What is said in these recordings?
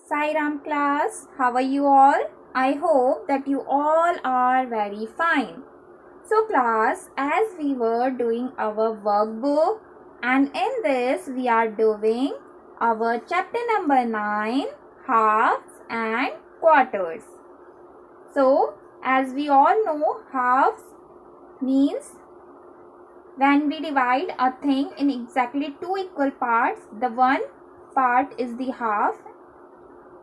Sai Ram class, how are you all? I hope that you all are very fine. So class, as we were doing our workbook and in this we are doing our chapter number 9, halves and quarters. So as we all know, halves means when we divide a thing in exactly two equal parts, the one part is the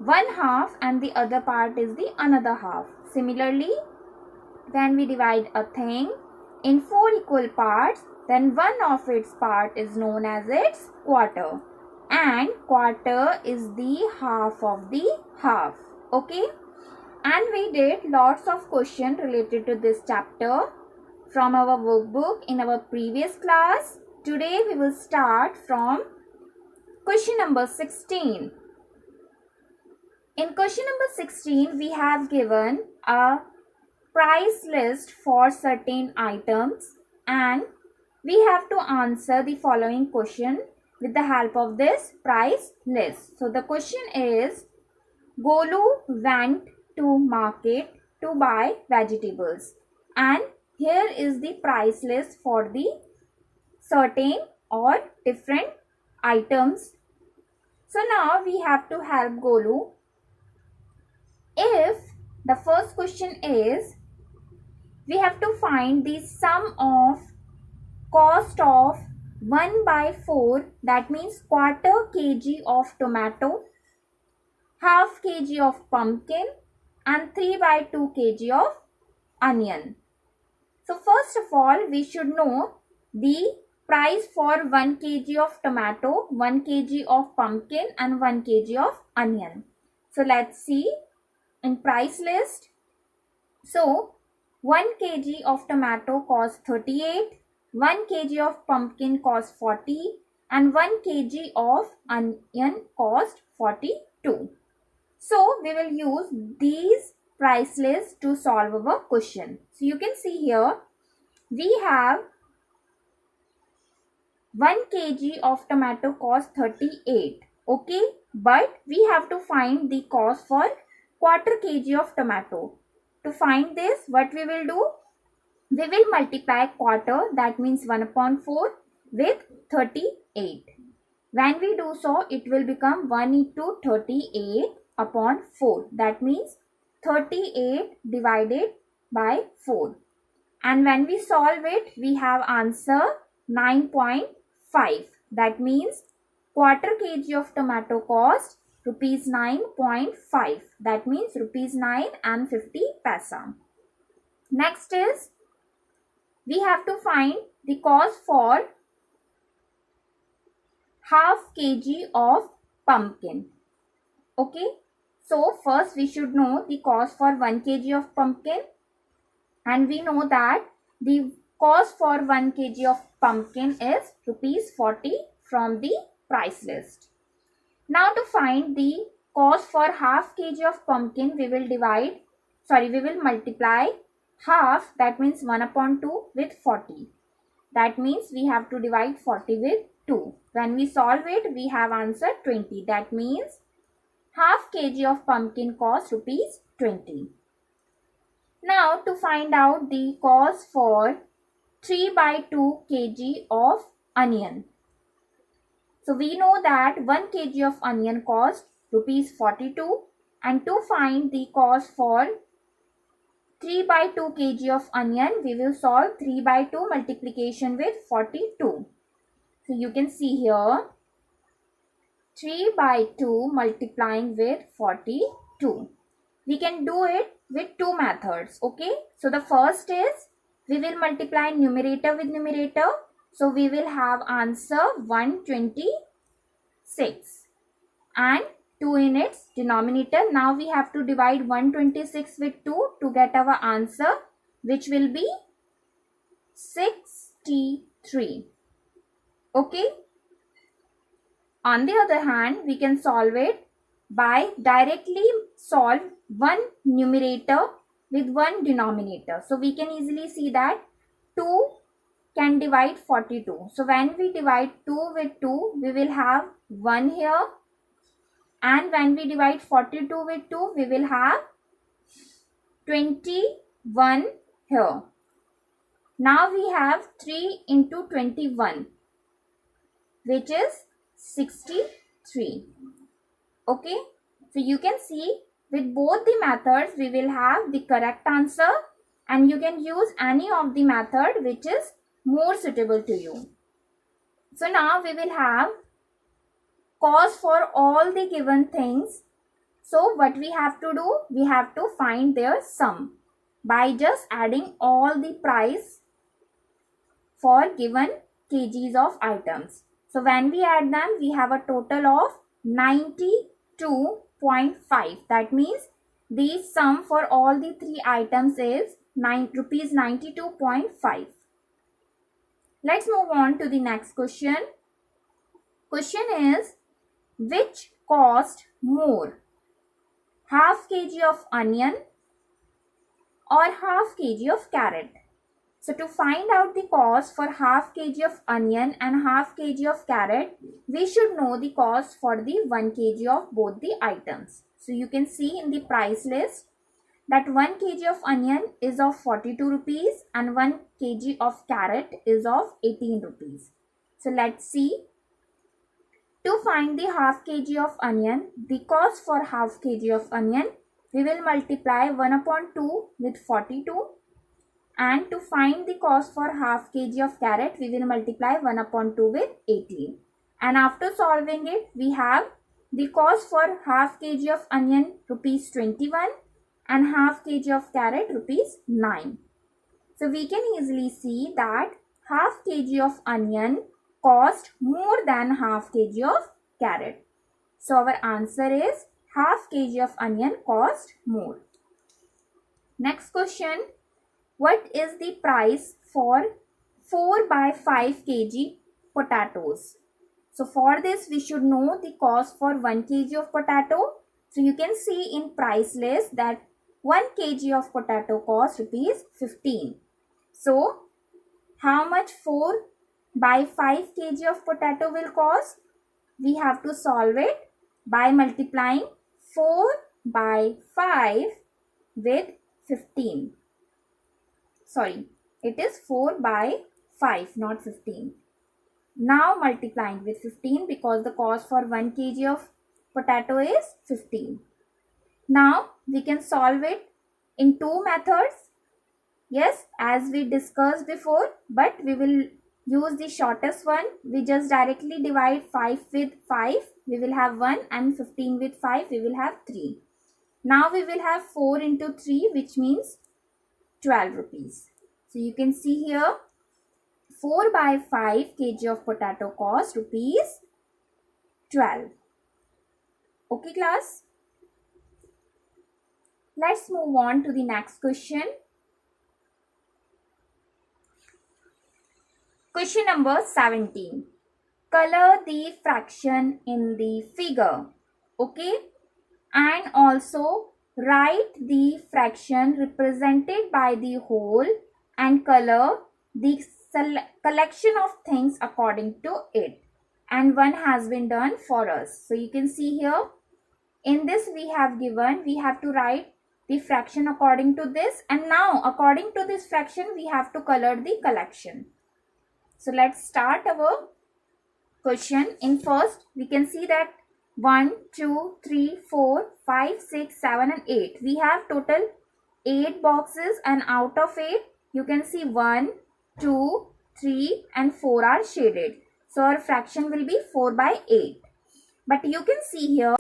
one half and the other part is the another half. Similarly, when we divide a thing in four equal parts, then one of its part is known as its quarter, and quarter is the half of the half. Okay, and we did lots of questions related to this chapter from our workbook in our previous class. Today we will start from question number 16. In question number 16, we have given a price list for certain items and we have to answer the following question with the help of this price list. So the question is, Golu went to market to buy vegetables and here is the price list for the certain or different items. So now we have to help Golu. If the first question is, we have to find the sum of cost of 1/4, that means quarter kg of tomato, half kg of pumpkin and 3/2 kg of onion. So first of all, we should know the price for 1 kg of tomato, 1 kg of pumpkin and 1 kg of onion. So let's see in price list. So 1 kg of tomato costs 38, 1 kg of pumpkin costs 40 and 1 kg of onion costs 42. So we will use these price lists to solve our question. So you can see here we have 1 kg of tomato costs 38. Okay, but we have to find the cost for quarter kg of tomato. To find this, what we will do? We will multiply quarter, that means 1/4 with 38. When we do so, it will become 1/38/4. That means 38 divided by 4. And when we solve it, we have answer 9.5. That means quarter kg of tomato cost rupees 9.5. That means rupees 9 and 50 paisa. Next is, we have to find the cost for half kg of pumpkin. Okay, so first we should know the cost for 1 kg of pumpkin, and we know that the cost for 1 kg of pumpkin is rupees 40 from the price list. Now to find the cost for half kg of pumpkin, we will multiply half, that means 1/2 with 40. That means we have to divide 40 with 2. When we solve it, we have answer 20. That means half kg of pumpkin costs rupees 20. Now to find out the cost for 3/2 kg of onion. So we know that 1 kg of onion costs rupees 42, and to find the cost for 3/2 kg of onion, we will solve 3/2 multiplication with 42. So you can see here 3/2 multiplying with 42. We can do it with two methods. Okay, so the first is, we will multiply numerator with numerator. So we will have answer 126 and 2 in its denominator. Now we have to divide 126 with 2 to get our answer, which will be 63. Okay. On the other hand, we can solve it by directly solve one numerator with one denominator. So we can easily see that 2 can divide 42. So when we divide 2 with 2, we will have 1 here And when we divide 42 with 2, we will have 21 here. Now we have 3 into 21, which is 63. Okay. So you can see with both the methods, we will have the correct answer, and you can use any of the method which is more suitable to you. So now we will have cost for all the given things. So what we have to do, we have to find their sum by just adding all the price for given kgs of items. So when we add them, we have a total of 92.5. That means the sum for all the three items is rupees 92.5. Let's move on to the next question. Question is, which cost more, half kg of onion or half kg of carrot? So to find out the cost for half kg of onion and half kg of carrot, we should know the cost for the 1 kg of both the items. So you can see in the price list that 1 kg of onion is of 42 rupees and 1 kg of carrot is of 18 rupees. So let's see. To find the half kg of onion, the cost for half kg of onion, we will multiply 1 upon 2 with 42. And to find the cost for half kg of carrot, we will multiply 1 upon 2 with 18. And after solving it, we have the cost for half kg of onion rupees 21 and half kg of carrot rupees 9. So we can easily see that half kg of onion cost more than half kg of carrot. So our answer is half kg of onion cost more. Next question. What is the price for 4 by 5 kg potatoes? So for this, we should know the cost for 1 kg of potato. So you can see in price list that 1 kg of potato costs rupees 15. So how much 4 by 5 kg of potato will cost? We have to solve it by multiplying 4 by 5 with 15. Sorry, it is 4 by 5, not 15. Now multiplying with 15 because the cost for 1 kg of potato is 15. Now we can solve it in two methods. Yes, as we discussed before, but we will use the shortest one. We just directly divide 5 with 5. We will have 1, and 15 with 5. We will have 3. Now we will have 4 into 3, which means 12 rupees. So you can see here 4 by 5 kg of potato cost rupees 12. Okay class. Let's move on to the next question. Question number 17. Color the fraction in the figure. Okay. And also write the fraction represented by the whole and color the collection of things according to it. And one has been done for us. So you can see here, in this we have to write the fraction according to this. And now according to this fraction, we have to color the collection. So let's start our question. In first, we can see that 1, 2, 3, 4, 5, 6, 7 and 8. We have total 8 boxes, and out of 8, you can see 1, 2, 3 and 4 are shaded. So our fraction will be 4 by 8. But you can see here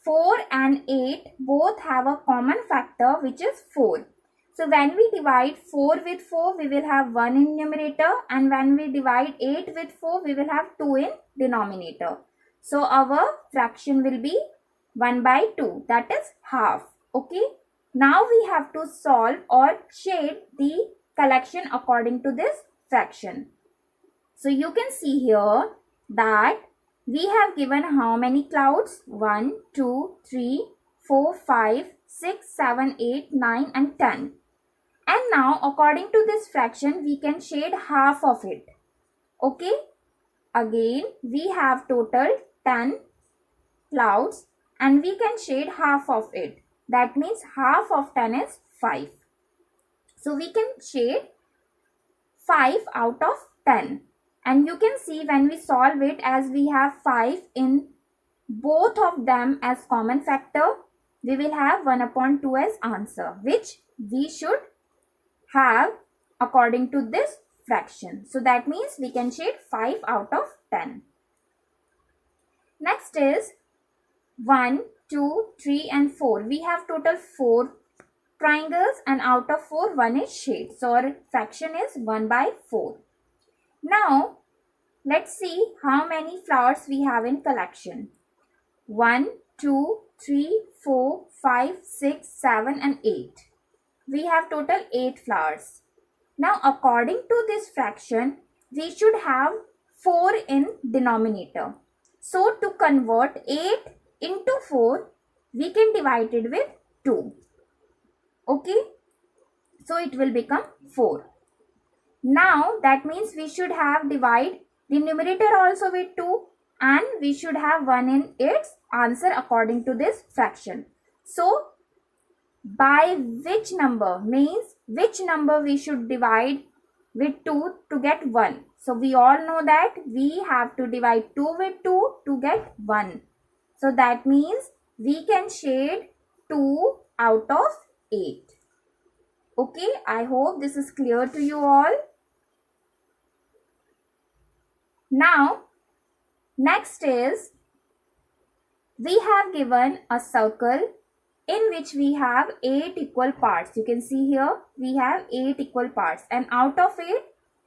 4 and 8 both have a common factor, which is 4. So when we divide 4 with 4, we will have 1 in numerator, and when we divide 8 with 4, we will have 2 in denominator. So our fraction will be 1 by 2, that is half. Okay. Now we have to solve or shade the collection according to this fraction. So you can see here that we have given how many clouds? 1, 2, 3, 4, 5, 6, 7, 8, 9 and 10. And now according to this fraction, we can shade half of it. Okay. Again, we have total 10 clouds, and we can shade half of it. That means half of 10 is 5. So we can shade 5 out of 10. And you can see when we solve it, as we have 5 in both of them as common factor, we will have 1 upon 2 as answer, which we should have according to this fraction. So that means we can shade 5 out of 10. Next is 1, 2, 3 and 4. We have total 4 triangles, and out of 4, 1 is shade. So our fraction is 1 by 4. Now let's see how many flowers we have in collection. 1, 2, 3, 4, 5, 6, 7 and 8. We have total 8 flowers. Now according to this fraction, we should have 4 in denominator. So to convert 8 into 4, we can divide it with 2. Okay, so it will become 4. Now that means we should have divide the numerator also with 2, and we should have 1 in its answer according to this fraction. So by which number means which number we should divide with 2 to get 1. So we all know that we have to divide 2 with 2 to get 1. So that means we can shade 2 out of 8. Okay, I hope this is clear to you all. Now, next is, we have given a circle in which we have 8 equal parts. You can see here we have 8 equal parts, and out of 8,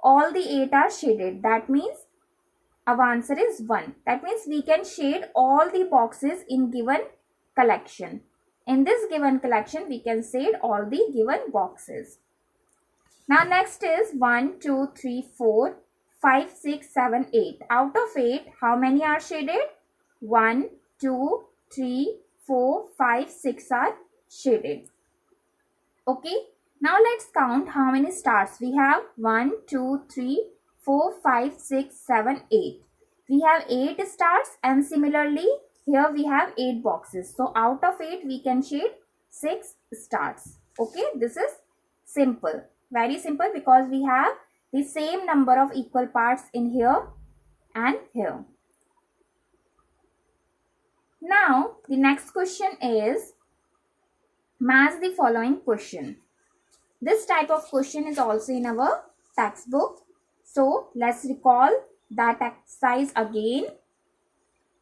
all the 8 are shaded. That means our answer is 1. That means we can shade all the boxes in given collection. In this given collection, we can shade all the given boxes. Now next is 1, 2, 3, 4, 5, 6, 7, 8. Out of 8, how many are shaded? 1, 2, 3, 4, 5, 6 are shaded. Okay. Now let's count how many stars we have. 1, 2, 3, 4, 5, 6, 7, 8. We have 8 stars, and similarly here we have 8 boxes. So out of 8 we can shade 6 stars. Okay, this is simple. Very simple, because we have the same number of equal parts in here and here. Now the next question is, match the following question. This type of question is also in our textbook. So let's recall that exercise again.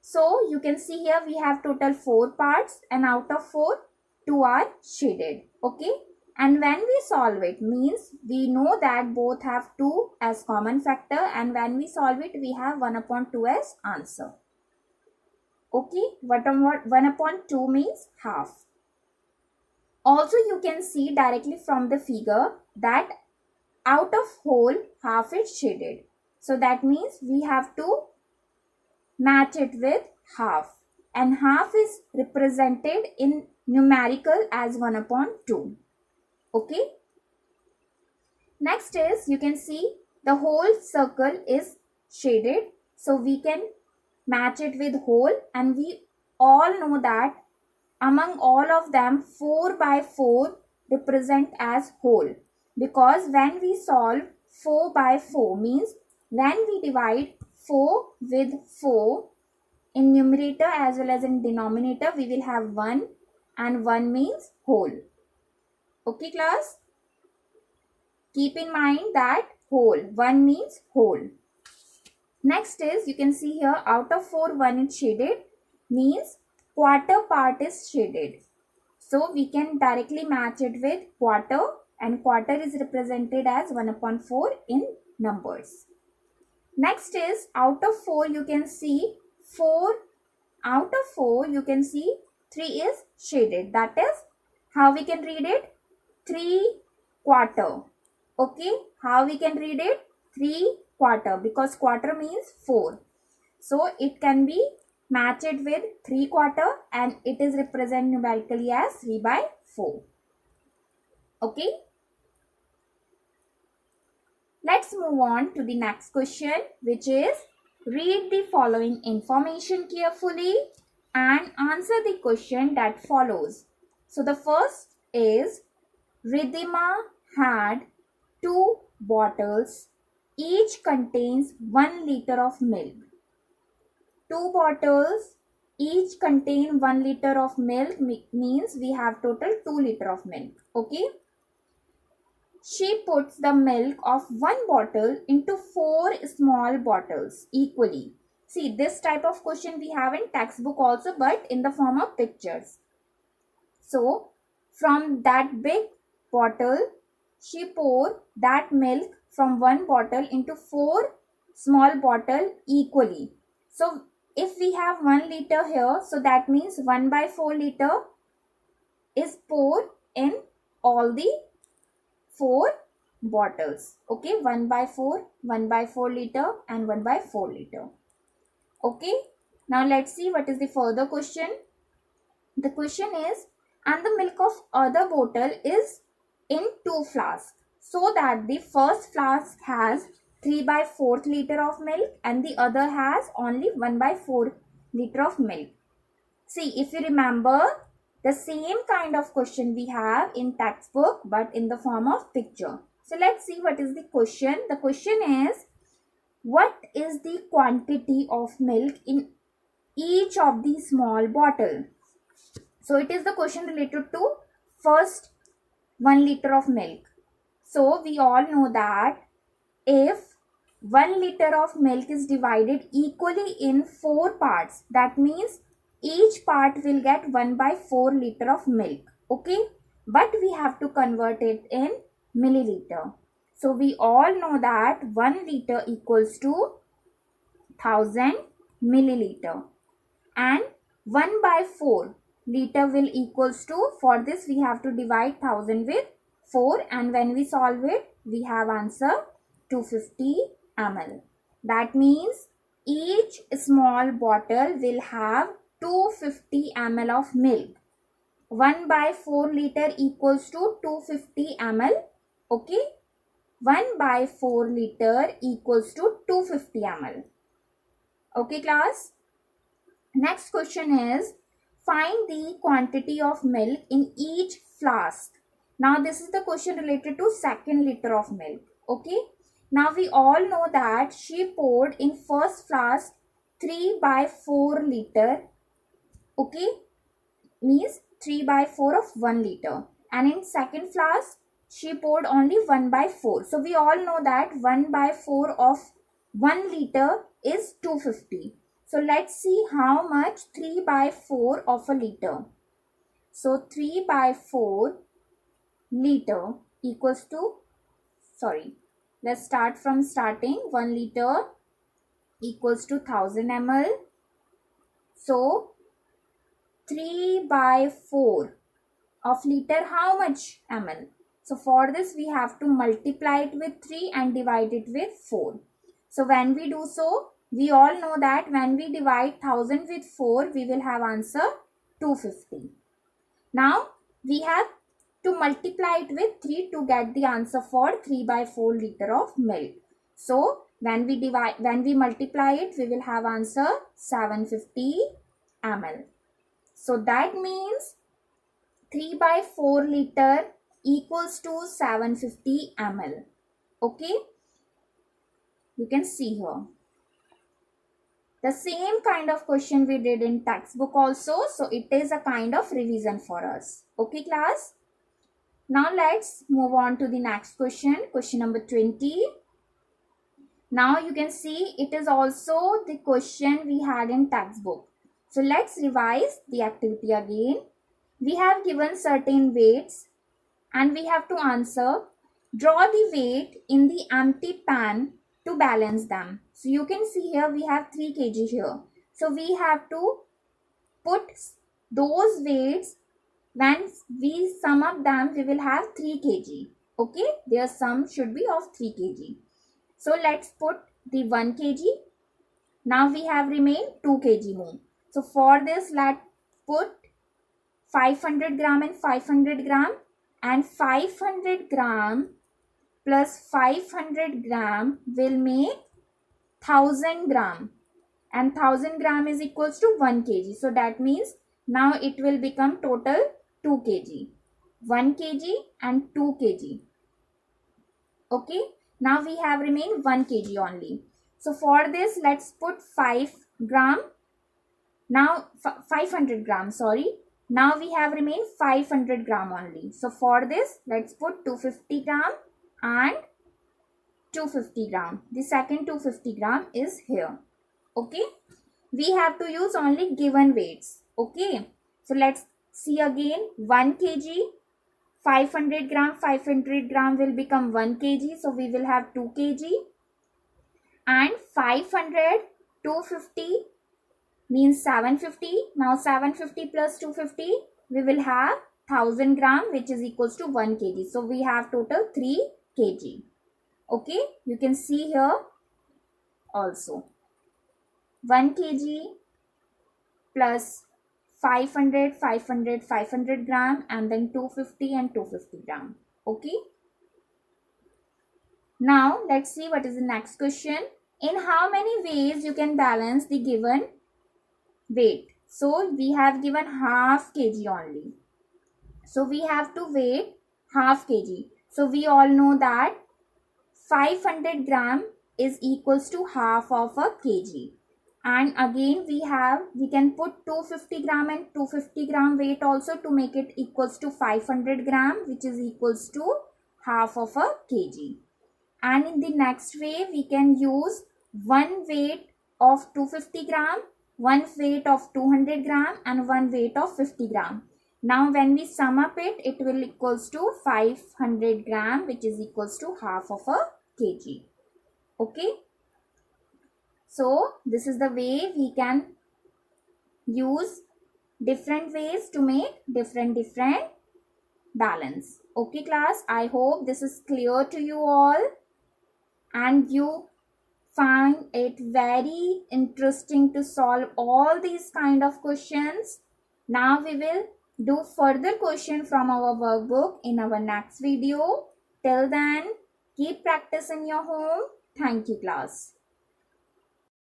So you can see here we have total 4 parts, and out of 4, 2 are shaded. Okay. And when we solve it, means we know that both have 2 as common factor, and when we solve it, we have 1 upon 2 as answer. Okay. 1 upon 2 means half. Also you can see directly from the figure that out of whole, half is shaded. So that means we have to match it with half, and half is represented in numerical as 1 upon 2. Okay. Next is, you can see the whole circle is shaded, so we can match it with whole, and we all know that among all of them 4 by 4 represent as whole, because when we solve 4 by 4 means when we divide 4 with 4 in numerator as well as in denominator, we will have 1, and 1 means whole. Okay class, keep in mind that whole, 1 means whole. Next is, you can see here out of 4, 1 is shaded, means quarter part is shaded. So we can directly match it with quarter, and quarter is represented as 1 upon 4 in numbers. Next is, out of 4 you can see 4, out of 4 you can see 3 is shaded. That is how we can read it, 3 quarter. Okay, how we can read it, 3 quarter, because quarter means 4. So it can be matched with 3 quarter, and it is represented numerically as 3 by 4. Okay. Let's move on to the next question, which is, read the following information carefully and answer the question that follows. So the first is, Ridhima had 2 bottles, each contains 1 liter of milk. 2 bottles, each contain 1 liter of milk, means we have total 2 liter of milk. Okay. She puts the milk of 1 bottle into 4 small bottles equally. See, this type of question we have in textbook also, but in the form of pictures. So, from that big bottle, she poured that milk from 1 bottle into 4 small bottle equally. So, if we have 1 liter here, so that means 1 by 4 liter is poured in all the 4 bottles. Okay, 1 by 4, 1 by 4 liter and 1 by 4 liter. Okay, now let's see what is the further question. The question is, and the milk of other bottle is in 2 flasks, so that the first flask has 3 by 4th liter of milk and the other has only 1 by 4 liter of milk. See, if you remember, the same kind of question we have in textbook but in the form of picture. So let's see what is the question. The question is, what is the quantity of milk in each of the small bottle? So it is the question related to first 1 liter of milk. So we all know that if 1 liter of milk is divided equally in 4 parts, that means each part will get 1 by 4 liter of milk. Okay, but we have to convert it in milliliter. So we all know that 1 liter equals to 1000 milliliter, and 1 by 4 liter will equals to, for this we have to divide 1000 with 4, and when we solve it we have answer 250 ml. That means each small bottle will have 250 ml of milk. 1 by 4 liter equals to 250 ml. Okay, 1 by 4 liter equals to 250 ml. Okay class. Next question is, find the quantity of milk in each flask. Now this is the question related to 2nd liter of milk. Okay. Now we all know that she poured in first flask 3 by 4 liter. Okay. Means 3 by 4 of 1 liter. And in second flask she poured only 1 by 4. So we all know that 1 by 4 of 1 liter is 250. So let's see how much 3 by 4 of a liter. So 3 by 4 liter equals to, let's start from starting. 1 liter equals to 1000 ml. So 3 by 4 of liter, how much ml? So for this we have to multiply it with 3 and divide it with 4. So when we do so, we all know that when we divide 1000 with 4, we will have answer 250. Now we have to multiply it with 3 to get the answer for 3 by 4 liter of milk. So when we multiply it, we will have answer 750 ml. So that means 3 by 4 liter equals to 750 ml. Okay, you can see here. The same kind of question we did in textbook also. So it is a kind of revision for us. Okay class. Now let's move on to the next question. Question number 20. Now you can see it is also the question we had in textbook. So let's revise the activity again. We have given certain weights and we have to answer. Draw the weight in the empty pan to balance them. So you can see here we have 3 kg here. So we have to put those weights. When we sum up them, we will have 3 kg. Okay, their sum should be of 3 kg. So let's put the 1 kg. Now we have remained 2 kg more. So for this, let's put 500 gram and 500 gram, and 500 gram plus 500 gram will make 1000 gram, and 1000 gram is equals to 1 kg. So that means now it will become total 2 kg. 1 kg and 2 kg. Okay. Now we have remained 1 kg only. So for this, let's put 5 gram. Now 500 gram, sorry. Now we have remained 500 gram only. So for this, let's put 250 gram and 250 gram. The second 250 gram is here. Okay. We have to use only given weights. Okay. So let's see again. 1 kg, 500 gram will become 1 kg. So we will have 2 kg. And 500, 250 means 750. Now 750 plus 250, we will have 1000 gram, which is equals to 1 kg. So we have total 3 kg. Okay, you can see here also 1 kg plus 500 gram, and then 250 and 250 gram. Okay. Now let's see what is the next question. In how many ways you can balance the given weight? So we have given half kg only. So we have to weigh half kg. So we all know that 500 gram is equals to half of a kg. And again we can put 250 gram and 250 gram weight also to make it equals to 500 gram, which is equals to half of a kg. And in the next way, we can use one weight of 250 gram, one weight of 200 gram, and one weight of 50 gram. Now when we sum up it, it will equals to 500 gram, which is equals to half of a kg. Okay. So this is the way we can use different ways to make different balance. Okay class, I hope this is clear to you all and you find it very interesting to solve all these kind of questions. Now we will do further question from our workbook in our next video. Till then, keep practice in your home. Thank you class.